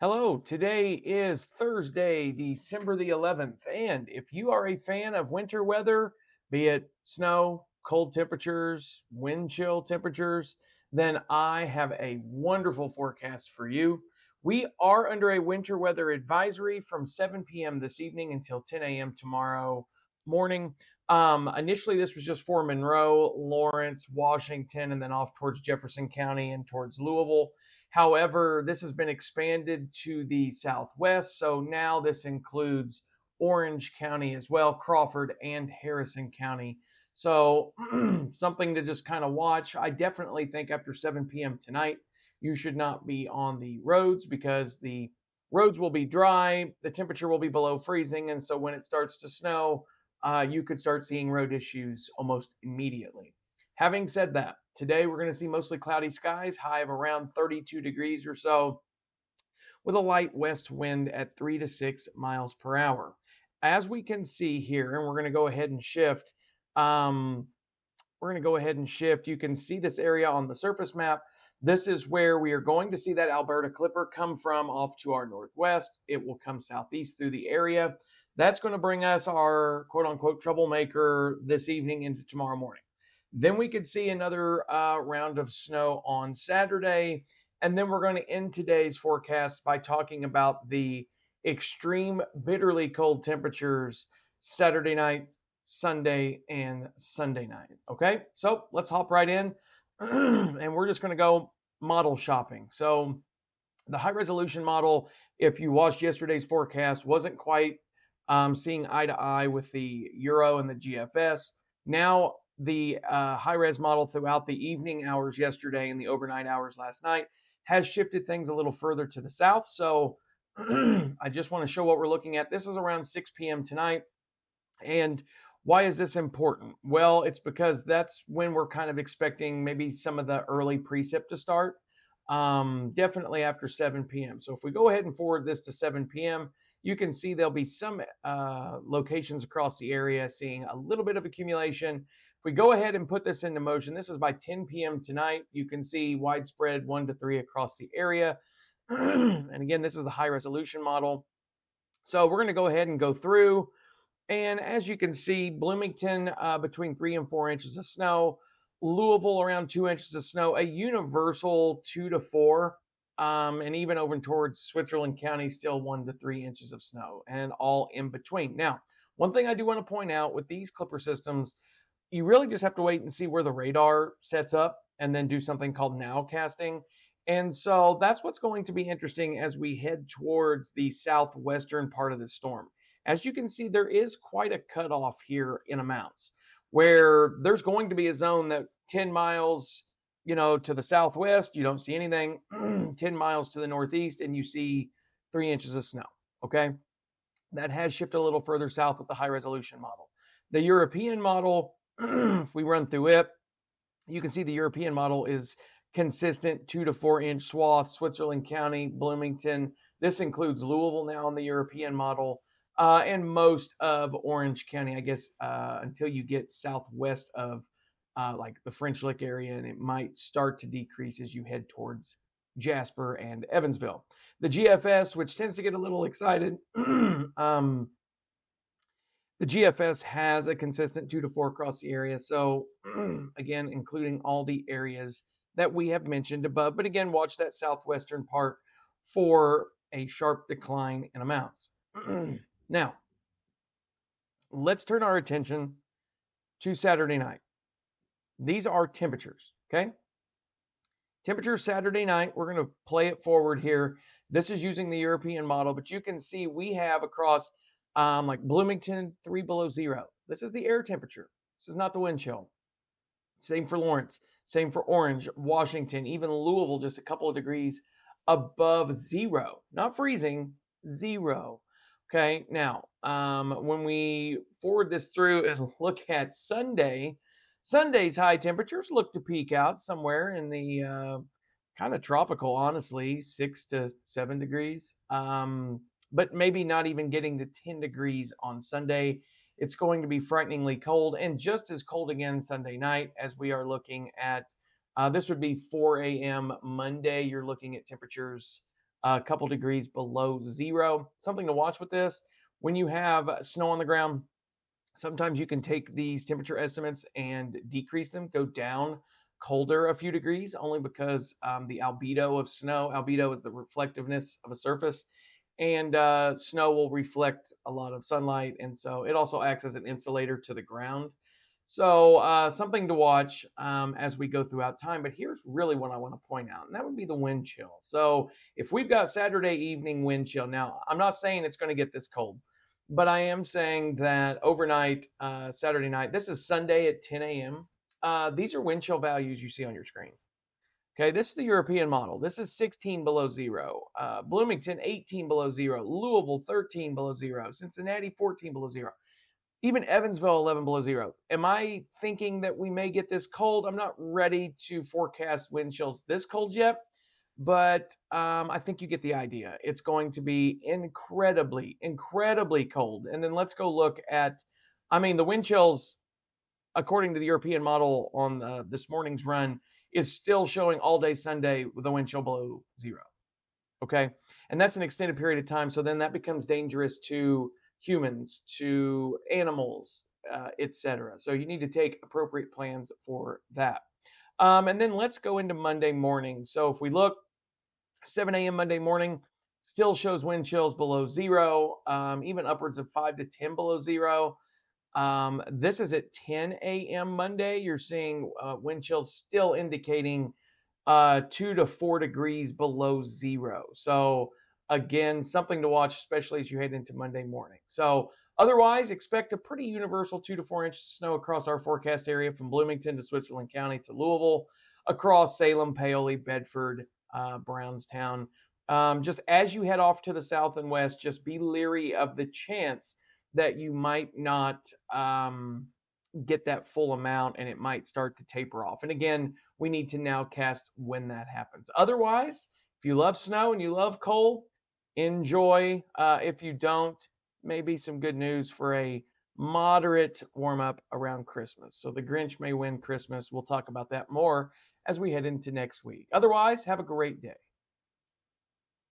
Hello, today is Thursday, December the 11th, and if you are a fan of winter weather, be it snow, cold temperatures, wind chill temperatures, then I have a wonderful forecast for you. We are under a winter weather advisory from 7 p.m. this evening until 10 a.m. tomorrow morning. Initially, this was just for Monroe, Lawrence, Washington, and then off towards Jefferson County and towards Louisville. However, this has been expanded to the southwest, so now this includes Orange County as well, Crawford and Harrison County. So something to just kind of watch. I definitely think after 7 p.m. tonight, you should not be on the roads because the roads will be dry, the temperature will be below freezing, and so when it starts to snow, you could start seeing road issues almost immediately. Having said that, today we're going to see mostly cloudy skies, high of around 32 degrees or so, with a light west wind at 3 to 6 miles per hour. As we can see here, and we're going to go ahead and shift, you can see this area on the surface map. This is where we are going to see that Alberta Clipper come from off to our northwest. It will come southeast through the area. That's going to bring us our quote unquote troublemaker this evening into tomorrow morning. Then we could see another round of snow on Saturday. And then we're going to end today's forecast by talking about the extreme, bitterly cold temperatures Saturday night, Sunday, and Sunday night. Okay, so let's hop right in. And we're just going to go model shopping. So the high resolution model, if you watched yesterday's forecast, wasn't quite seeing eye to eye with the Euro and the GFS. Now the high res model throughout the evening hours yesterday and the overnight hours last night has shifted things a little further to the south. So I just want to show what we're looking at. This is around 6 p.m. tonight. And why is this important? Well, it's because that's when we're kind of expecting maybe some of the early precip to start, definitely after 7 p.m. So if we go ahead and forward this to 7 p.m., you can see there'll be some locations across the area seeing a little bit of accumulation. If we go ahead and put this into motion, this is by 10 p.m. tonight. You can see widespread 1 to 3 across the area. And again, this is the high resolution model. So we're going to go ahead and go through. And as you can see, Bloomington between 3 and 4 inches of snow, Louisville around 2 inches of snow, a universal 2 to 4, and even over towards Switzerland County, still 1 to 3 inches of snow, and all in between. Now, one thing I do want to point out with these clipper systems, you really just have to wait and see where the radar sets up and then do something called nowcasting. And so that's what's going to be interesting as we head towards the southwestern part of the storm. As you can see, there is quite a cutoff here in amounts where there's going to be a zone that 10 miles, to the southwest, you don't see anything. 10 miles to the northeast, and you see 3 inches of snow. Okay. That has shifted a little further south with the high resolution model. The European model, if we run through it, you can see the European model is consistent 2 to 4 inch swath, Switzerland County, Bloomington. This includes Louisville now in the European model, and most of Orange County, I guess, until you get southwest of like the French Lick area, and it might start to decrease as you head towards Jasper and Evansville. The GFS, which tends to get a little excited, the GFS has a consistent 2 to 4 across the area. So again, including all the areas that we have mentioned above. But again, watch that southwestern part for a sharp decline in amounts. Now, let's turn our attention to Saturday night. These are temperatures, okay? Temperature Saturday night, we're going to play it forward here. This is using the European model, but you can see we have across like Bloomington, 3 below zero. This is the air temperature. This is not the wind chill. Same for Lawrence. Same for Orange, Washington, even Louisville, just a couple of degrees above zero. Not freezing, zero. Okay, now when we forward this through and look at Sunday, Sunday's high temperatures look to peak out somewhere in the kind of tropical, honestly, 6 to 7 degrees. But maybe not even getting to 10 degrees on Sunday. It's going to be frighteningly cold, and just as cold again Sunday night as we are looking at, this would be 4 a.m. Monday. You're looking at temperatures a couple degrees below zero. Something to watch with this: when you have snow on the ground, sometimes you can take these temperature estimates and decrease them, go down colder a few degrees, only because the albedo of snow, albedo is the reflectiveness of a surface, and snow will reflect a lot of sunlight, and so it also acts as an insulator to the ground. So something to watch as we go throughout time. But here's really what I want to point out, and that would be the wind chill. So if we've got Saturday evening wind chill, now I'm not saying it's going to get this cold, but I am saying that overnight, Saturday night, this is Sunday at 10 a.m. These are wind chill values you see on your screen. Okay, this is the European model. This is 16 below zero. Bloomington, 18 below zero. Louisville, 13 below zero. Cincinnati, 14 below zero. Even Evansville, 11 below zero. Am I thinking that we may get this cold? I'm not ready to forecast wind chills this cold yet, but I think you get the idea. It's going to be incredibly, incredibly cold. And then let's go look at, I mean, the wind chills, according to the European model on this morning's run, is still showing all day Sunday with a wind chill below zero. Okay. And that's an extended period of time. So then that becomes dangerous to humans, to animals, etc. So you need to take appropriate plans for that. And then let's go into Monday morning. So if we look, 7 a.m. Monday morning still shows wind chills below zero, even upwards of 5 to 10 below zero. This is at 10 a.m. Monday. You're seeing wind chills still indicating 2 to 4 degrees below zero. So again, something to watch, especially as you head into Monday morning. So otherwise, expect a pretty universal 2 to 4 inches of snow across our forecast area from Bloomington to Switzerland County to Louisville, across Salem, Paoli, Bedford, Brownstown. Just as you head off to the south and west, just be leery of the chance that you might not get that full amount and it might start to taper off. And again, we need to now cast when that happens. Otherwise, if you love snow and you love cold, enjoy. If you don't, maybe some good news for a moderate warm up around Christmas. So the Grinch may win Christmas. We'll talk about that more as we head into next week. Otherwise, have a great day.